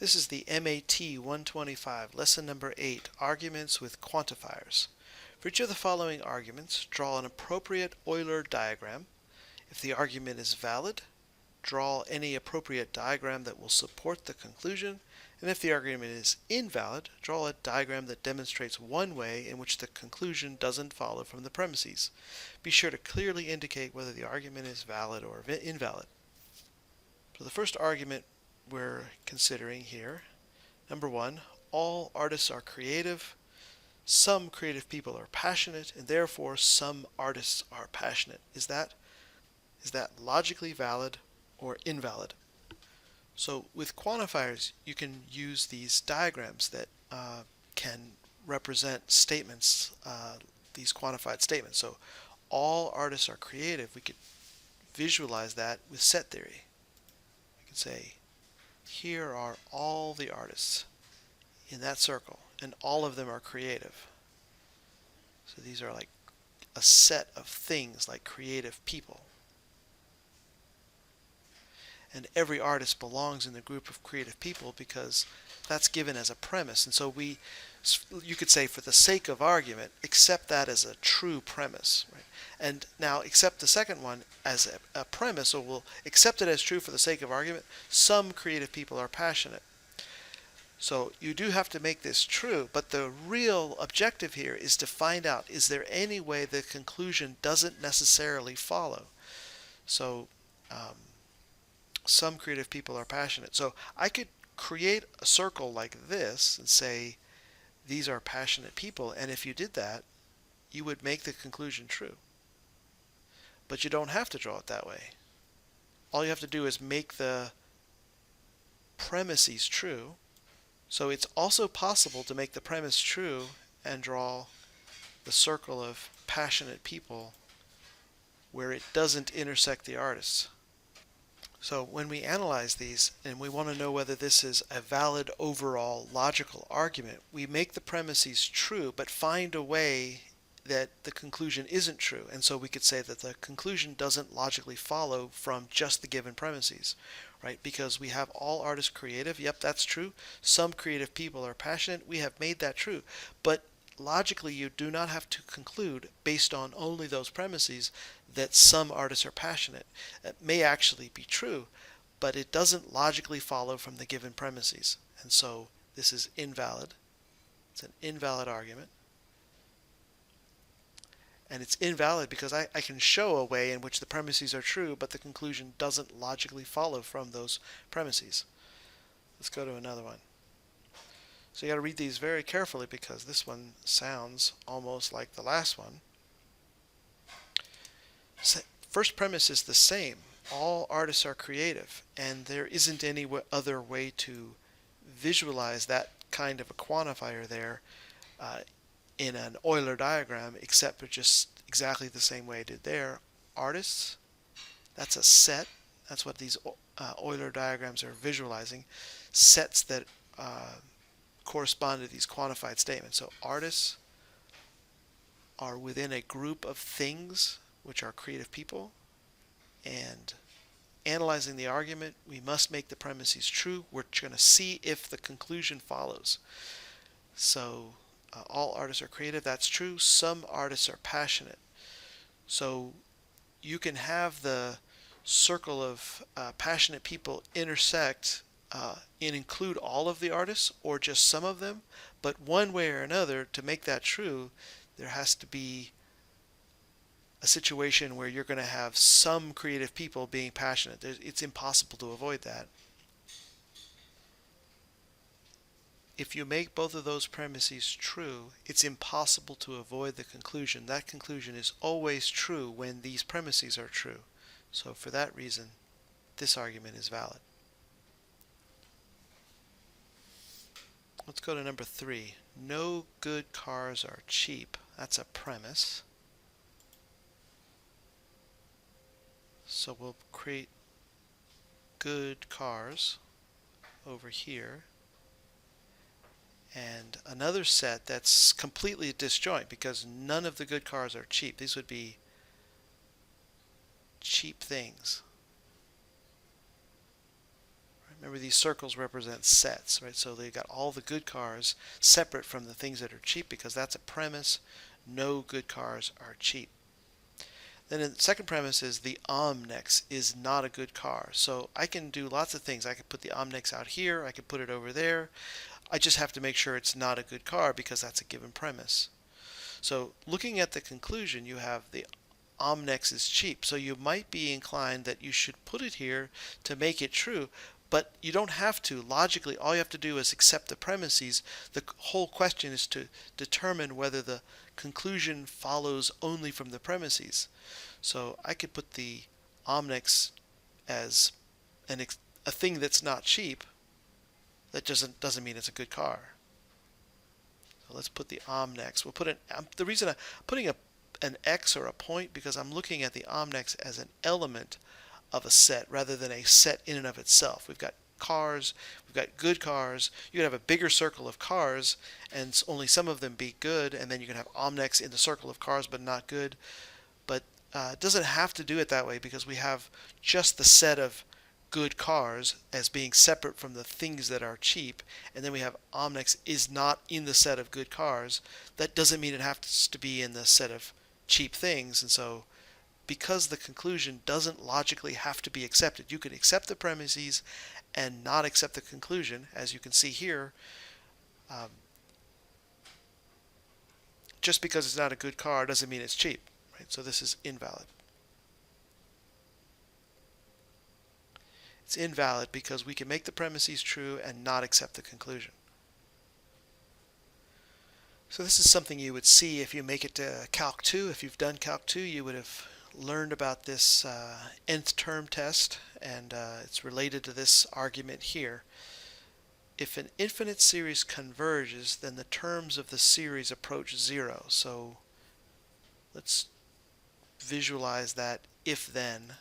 This is the MAT125, lesson number 8, arguments with quantifiers. For each of the following arguments, draw an appropriate Euler diagram. If the argument is valid, draw any appropriate diagram that will support the conclusion. And if the argument is invalid, draw a diagram that demonstrates one way in which the conclusion doesn't follow from the premises. Be sure to clearly indicate whether the argument is valid or invalid. So the first argument we're considering here, number 1, all artists are creative. Some creative people are passionate, and therefore some artists are passionate. Is that logically valid or invalid? So with quantifiers, you can use these diagrams that can represent statements, these quantified statements. So all artists are creative. We could visualize that with set theory. We could say, here are all the artists in that circle, and all of them are creative. So these are like a set of things like creative people. And every artist belongs in the group of creative people because that's given as a premise. And so you could say, for the sake of argument, accept that as a true premise. Right? And now accept the second one as a premise, so we'll accept it as true for the sake of argument. Some creative people are passionate. So you do have to make this true, but the real objective here is to find out, is there any way the conclusion doesn't necessarily follow? So some creative people are passionate. So I could create a circle like this and say, these are passionate people, and if you did that, you would make the conclusion true. But you don't have to draw it that way. All you have to do is make the premises true. So it's also possible to make the premise true and draw the circle of passionate people where it doesn't intersect the artists. So when we analyze these and we want to know whether this is a valid overall logical argument, we make the premises true but find a way that the conclusion isn't true. And so we could say that the conclusion doesn't logically follow from just the given premises, right? Because we have all artists creative. Yep, that's true. Some creative people are passionate. We have made that true. But logically, you do not have to conclude based on only those premises that some artists are passionate. It may actually be true, but it doesn't logically follow from the given premises. And so this is invalid. It's an invalid argument. And it's invalid because I can show a way in which the premises are true, but the conclusion doesn't logically follow from those premises. Let's go to another one. So you got to read these very carefully because this one sounds almost like the last one. First premise is the same. All artists are creative, and there isn't any other way to visualize that kind of a quantifier there in an Euler diagram except for just exactly the same way I did there. Artists, that's a set. That's what these Euler diagrams are visualizing. Sets that correspond to these quantified statements. So artists are within a group of things which are creative people, and analyzing the argument, we must make the premises true. We're going to see if the conclusion follows. So all artists are creative, that's true. Some artists are passionate. So you can have the circle of passionate people intersect and include all of the artists or just some of them, but one way or another, to make that true, there has to be a situation where you're going to have some creative people being passionate. It's impossible to avoid that. If you make both of those premises true, it's impossible to avoid the conclusion. That conclusion is always true when these premises are true. So for that reason, this argument is valid. Let's go to number 3. No good cars are cheap. That's a premise. So we'll create good cars over here. And another set that's completely disjoint because none of the good cars are cheap. These would be cheap things. Remember, these circles represent sets, right? So they got all the good cars separate from the things that are cheap, because that's a premise. No good cars are cheap. Then the second premise is the omnex is not a good car. So I can do lots of things. I could put the omnex out here. I could put it over there. I just have to make sure it's not a good car, because that's a given premise. So looking at the conclusion, you have the omnex is cheap. So you might be inclined that you should put it here to make it true, but you don't have to. Logically, all you have to do is accept the premises. The whole question is to determine whether the conclusion follows only from the premises. So I could put the omnex as a thing that's not cheap. That doesn't mean it's a good car. So let's put the omnex. We'll put the reason I'm putting an x or a point, because I'm looking at the omnex as an element of a set rather than a set in and of itself. We've got cars, we've got good cars. You could have a bigger circle of cars and only some of them be good, and then you can have omnex in the circle of cars but not good. But it doesn't have to do it that way, because we have just the set of good cars as being separate from the things that are cheap, and then we have omnex is not in the set of good cars. That doesn't mean it has to be in the set of cheap things. And so because the conclusion doesn't logically have to be accepted, you can accept the premises and not accept the conclusion. As you can see here, just because it's not a good car doesn't mean it's cheap, right? So this is invalid. It's invalid because we can make the premises true and not accept the conclusion. So this is something you would see if you make it to Calc 2. If you've done Calc 2, you would have learned about this Nth Term Test, and it's related to this argument here. If an infinite series converges, then the terms of the series approach zero. So let's visualize that if-then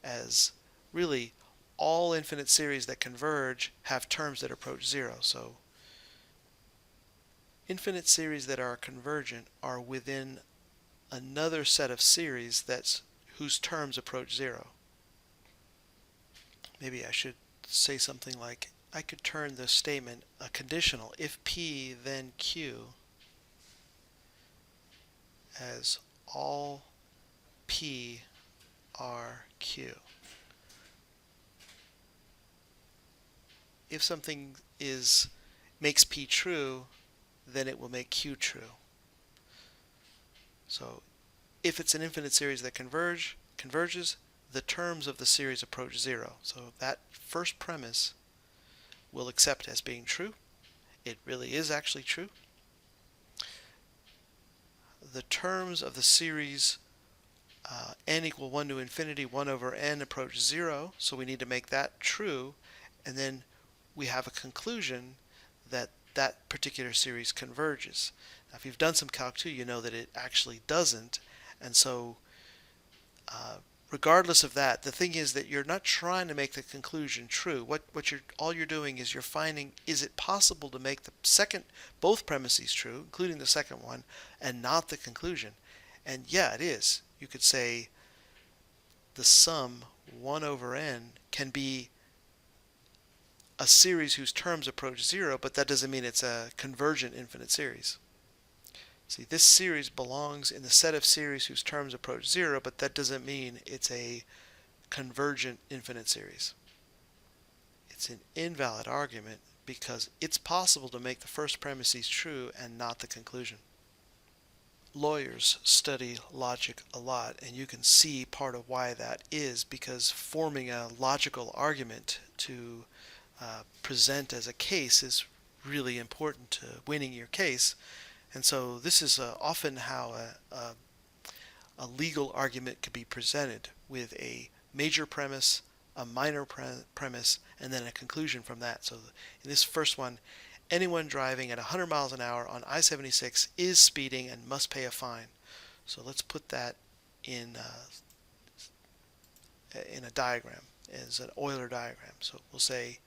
as really all infinite series that converge have terms that approach zero. So infinite series that are convergent are within another set of series whose terms approach zero. Maybe I should say something like, I could turn this statement a conditional, if P then Q, as all P are Q. If something makes P true, then it will make Q true. So if it's an infinite series that converges, the terms of the series approach zero. So that first premise we'll accept as being true. It really is actually true. The terms of the series n equal 1 to infinity, 1 over n approach 0, so we need to make that true, and then we have a conclusion that that particular series converges. Now, if you've done some Calc 2, you know that it actually doesn't, and so regardless of that, the thing is that you're not trying to make the conclusion true. All you're doing is you're finding, is it possible to make both premises true, including the second one, and not the conclusion? And yeah, it is. You could say the sum 1 over n can be a series whose terms approach 0, but that doesn't mean it's a convergent infinite series. See, this series belongs in the set of series whose terms approach 0, but that doesn't mean it's a convergent infinite series. It's an invalid argument because it's possible to make the first premises true and not the conclusion. Lawyers study logic a lot, and you can see part of why that is, because forming a logical argument to present as a case is really important to winning your case. And so this is often how a legal argument could be presented, with a major premise, a minor premise, and then a conclusion from that. So in this first one, anyone driving at 100 miles an hour on I-76 is speeding and must pay a fine. So let's put that in a diagram, as an Euler diagram. So we'll say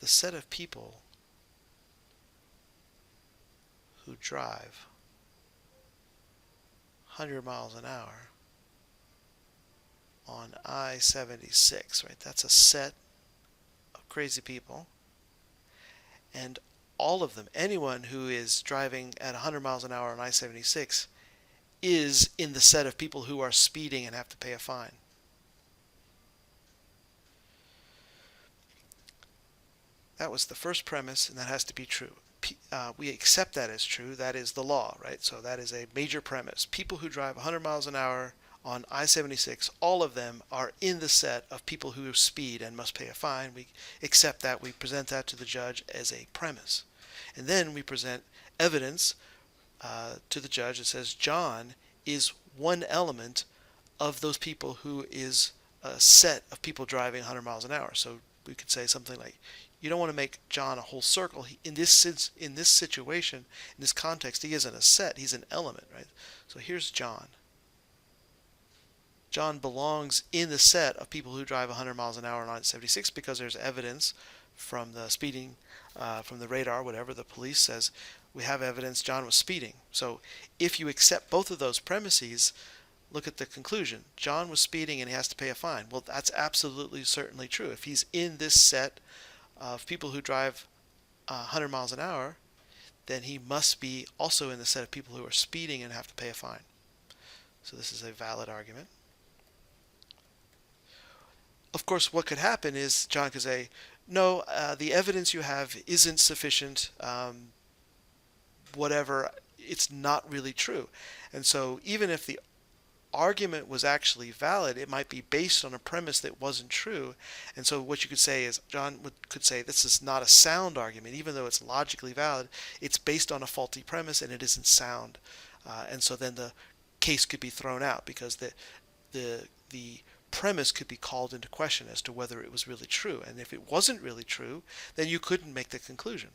the set of people who drive 100 miles an hour on I-76, right? That's a set of crazy people. And all of them, anyone who is driving at 100 miles an hour on I-76 is in the set of people who are speeding and have to pay a fine. That was the first premise, and that has to be true. We accept that as true. That is the law, right? So that is a major premise. People who drive 100 miles an hour on I-76, all of them are in the set of people who speed and must pay a fine. We accept that. We present that to the judge as a premise. And then we present evidence to the judge that says John is one element of those people who is a set of people driving 100 miles an hour. So we could say something like, you don't want to make John a whole circle. In this situation, in this context, he isn't a set. He's an element, right? So here's John. John belongs in the set of people who drive 100 miles an hour on I-76 because there's evidence from the speeding, from the radar, whatever, the police says, we have evidence John was speeding. So if you accept both of those premises, look at the conclusion. John was speeding and he has to pay a fine. Well, that's absolutely certainly true. If he's in this set of people who drive 100 miles an hour, then he must be also in the set of people who are speeding and have to pay a fine. So this is a valid argument. Of course, what could happen is John could say, no, the evidence you have isn't sufficient, whatever, it's not really true. And so even if the argument was actually valid, it might be based on a premise that wasn't true. And so what you could say is, John could say, this is not a sound argument, even though it's logically valid. It's based on a faulty premise and it isn't sound. And so then the case could be thrown out because the premise could be called into question as to whether it was really true. And if it wasn't really true, then you couldn't make the conclusion.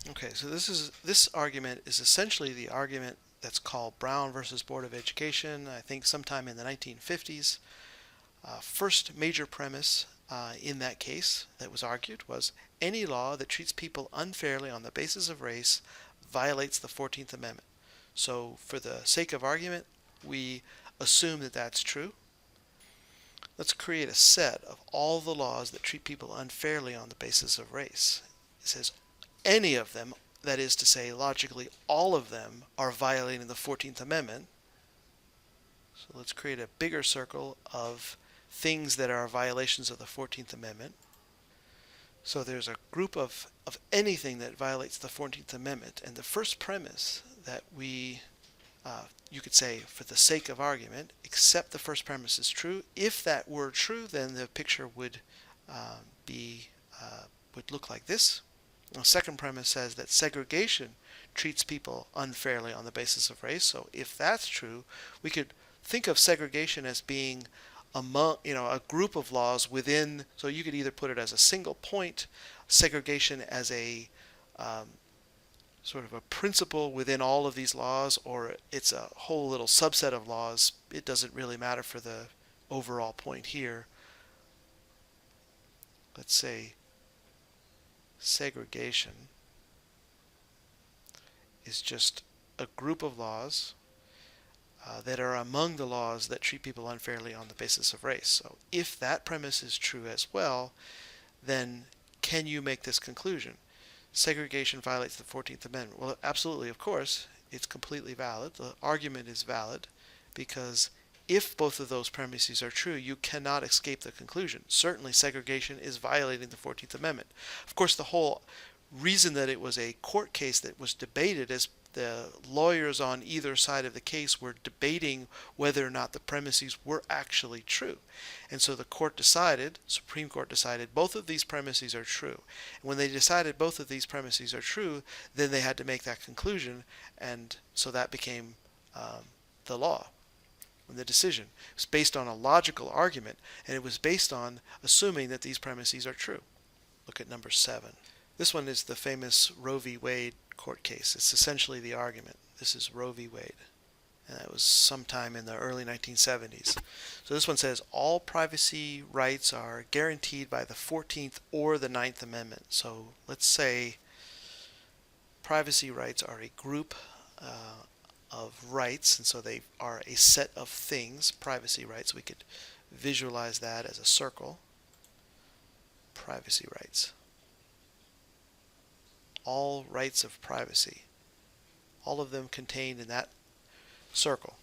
Okay, so this argument is essentially the argument that's called Brown versus Board of Education, I think sometime in the 1950s. First major premise in that case that was argued was any law that treats people unfairly on the basis of race violates the 14th Amendment. So for the sake of argument, we assume that that's true. Let's create a set of all the laws that treat people unfairly on the basis of race. It says any of them, that is to say, logically, all of them are violating the 14th Amendment. So let's create a bigger circle of things that are violations of the 14th Amendment. So there's a group of anything that violates the 14th Amendment. And the first premise that you could say, for the sake of argument, accept the first premise is true. If that were true, then the picture would look like this. The second premise says that segregation treats people unfairly on the basis of race. So if that's true, we could think of segregation as being among, a group of laws within. So you could either put it as a single point, segregation as a sort of a principle within all of these laws, or it's a whole little subset of laws. It doesn't really matter for the overall point here. Let's say segregation is just a group of laws that are among the laws that treat people unfairly on the basis of race. So if that premise is true as well, then can you make this conclusion? Segregation violates the 14th Amendment. Well, absolutely, of course, it's completely valid. The argument is valid because if both of those premises are true, you cannot escape the conclusion. Certainly, segregation is violating the 14th Amendment. Of course, the whole reason that it was a court case that was debated is the lawyers on either side of the case were debating whether or not the premises were actually true. And so the court decided, Supreme Court decided, both of these premises are true. And when they decided both of these premises are true, then they had to make that conclusion, and so that became the law. And the decision was based on a logical argument, and it was based on assuming that these premises are true. Look at number 7. This one is the famous Roe v. Wade court case. It's essentially the argument. This is Roe v. Wade. And that was sometime in the early 1970s. So this one says all privacy rights are guaranteed by the 14th or the 9th Amendment. So let's say privacy rights are a group of rights, and so they are a set of things, privacy rights. We could visualize that as a circle. Privacy rights. All rights of privacy. All of them contained in that circle.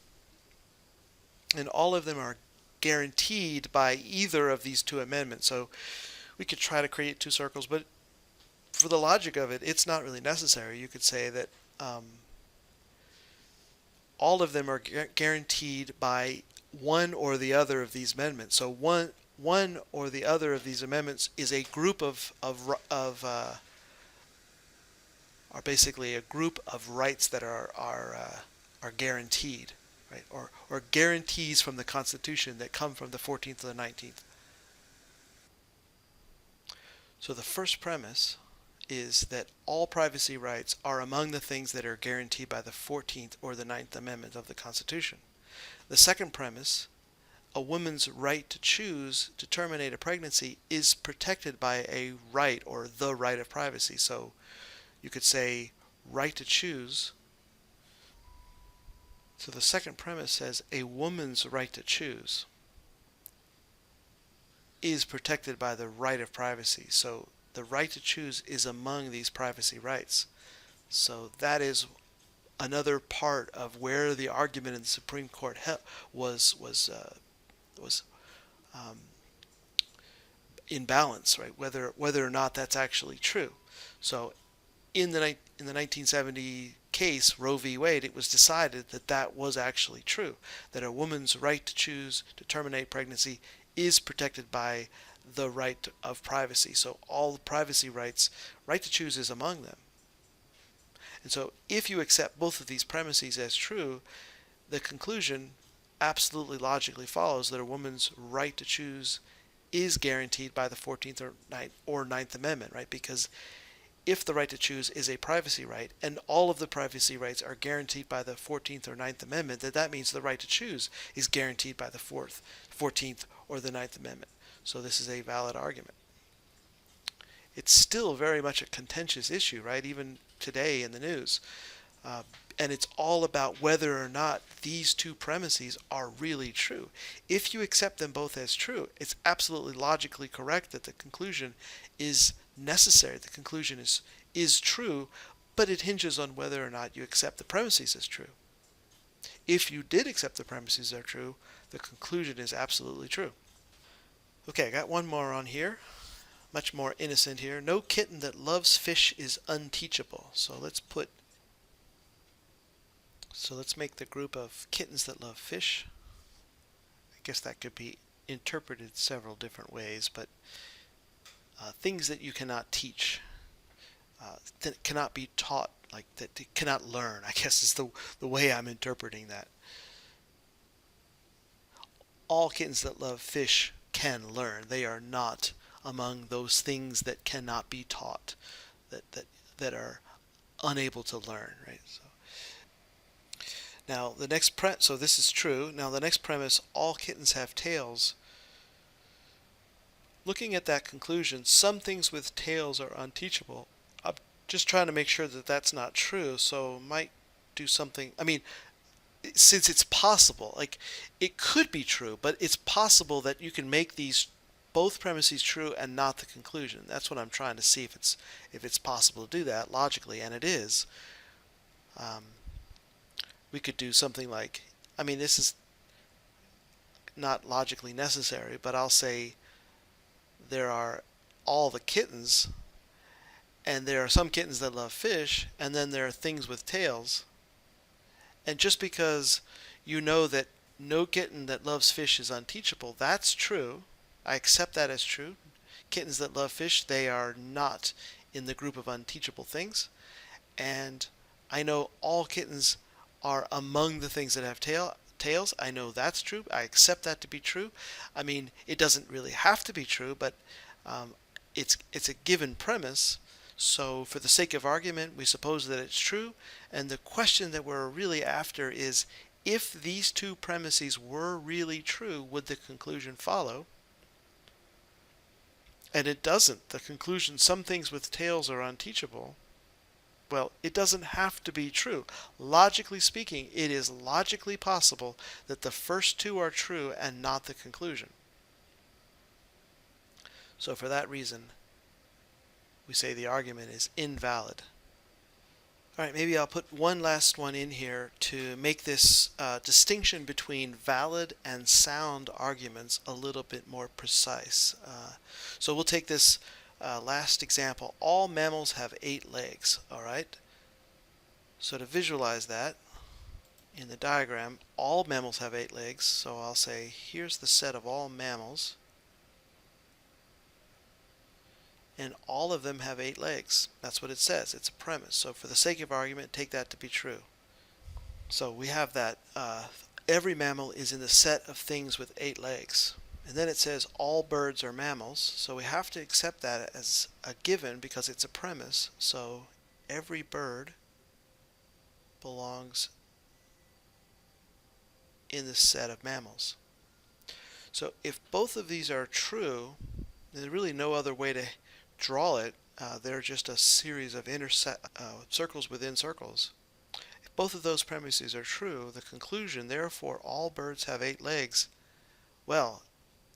And all of them are guaranteed by either of these two amendments. So we could try to create two circles, but for the logic of it, it's not really necessary. You could say that all of them are guaranteed by one or the other of these amendments. So one or the other of these amendments is a group are basically a group of rights that are guaranteed, right? Or guarantees from the Constitution that come from the 14th or the 19th. So the first premise is that all privacy rights are among the things that are guaranteed by the 14th or the 9th Amendment of the Constitution. The second premise, a woman's right to choose to terminate a pregnancy is protected by a right or the right of privacy. So you could say right to choose. So the second premise says a woman's right to choose is protected by the right of privacy. So the right to choose is among these privacy rights. So that is another part of where the argument in the Supreme Court was in balance, right? Whether or not that's actually true. So in the 1970 case, Roe v. Wade, it was decided that that was actually true, that a woman's right to choose to terminate pregnancy is protected by the right of privacy. So all the privacy rights, right to choose is among them. And so if you accept both of these premises as true, the conclusion absolutely logically follows that a woman's right to choose is guaranteed by the 14th or 9th Amendment, right? Because if the right to choose is a privacy right and all of the privacy rights are guaranteed by the 14th or 9th Amendment, that means the right to choose is guaranteed by the 14th or the 9th Amendment. So this is a valid argument. It's still very much a contentious issue, right? Even today in the news. And it's all about whether or not these two premises are really true. If you accept them both as true, it's absolutely logically correct that the conclusion is necessary. The conclusion is true, but it hinges on whether or not you accept the premises as true. If you did accept the premises are true, the conclusion is absolutely true. Okay, I got one more on here. Much more innocent here. No kitten that loves fish is unteachable. So let's make the group of kittens that love fish. I guess that could be interpreted several different ways, but things that you cannot teach, that cannot be taught, like that cannot learn, I guess is the way I'm interpreting that. All kittens that love fish can learn. They are not among those things that cannot be taught, that are unable to learn, right? Now the next so this is true. Now the next premise, all kittens have tails. Looking at that conclusion, some things with tails are unteachable. I'm just trying to make sure that that's not true, so might do something. I mean, since it's possible, like it could be true, but it's possible that you can make these both premises true and not the conclusion. That's what I'm trying to see if it's possible to do that logically, and it is. We could do something like, I mean, this is not logically necessary, but I'll say there are all the kittens, and there are some kittens that love fish, and then there are things with tails. And just because you know that no kitten that loves fish is unteachable, that's true. I accept that as true. Kittens that love fish, they are not in the group of unteachable things. And I know all kittens are among the things that have tails. I know that's true. I accept that to be true. I mean, it doesn't really have to be true, but it's a given premise. So for the sake of argument, we suppose that it's true. And the question that we're really after is, if these two premises were really true, would the conclusion follow? And it doesn't. The conclusion, some things with tails are unteachable, Well, it doesn't have to be true. Logically speaking, it is logically possible that the first two are true and not the conclusion. So for that reason, we say the argument is invalid. All right, maybe I'll put one last one in here to make this distinction between valid and sound arguments a little bit more precise. So we'll take this last example. All mammals have 8 legs, all right? So to visualize that, in the diagram, all mammals have 8 legs, so I'll say here's the set of all mammals, and all of them have 8 legs. That's what it says. It's a premise. So for the sake of argument, take that to be true. So we have that every mammal is in the set of things with 8 legs. And then it says all birds are mammals. So we have to accept that as a given because it's a premise. So every bird belongs in the set of mammals. So if both of these are true, there's really no other way to draw it. They're just a series of circles within circles. If both of those premises are true, the conclusion, therefore all birds have 8 legs, well,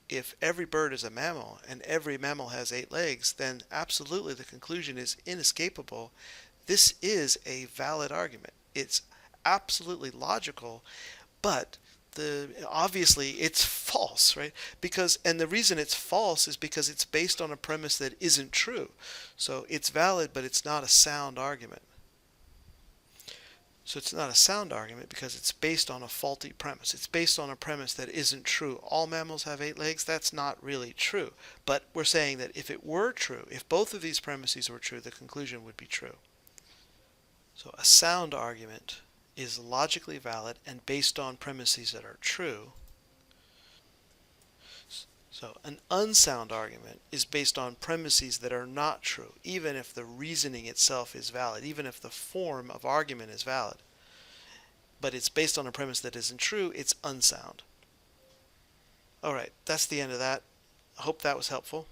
if every bird is a mammal and every mammal has 8 legs, then absolutely the conclusion is inescapable. This is a valid argument. It's absolutely logical, but obviously it's false, right? And the reason it's false is because it's based on a premise that isn't true. So it's valid, but it's not a sound argument. So it's not a sound argument because it's based on a faulty premise. It's based on a premise that isn't true. All mammals have 8 legs. That's not really true. But we're saying that if it were true, if both of these premises were true, the conclusion would be true. So a sound argument is logically valid and based on premises that are true. So an unsound argument is based on premises that are not true, even if the reasoning itself is valid, even if the form of argument is valid. But it's based on a premise that isn't true, it's unsound. All right, that's the end of that. I hope that was helpful.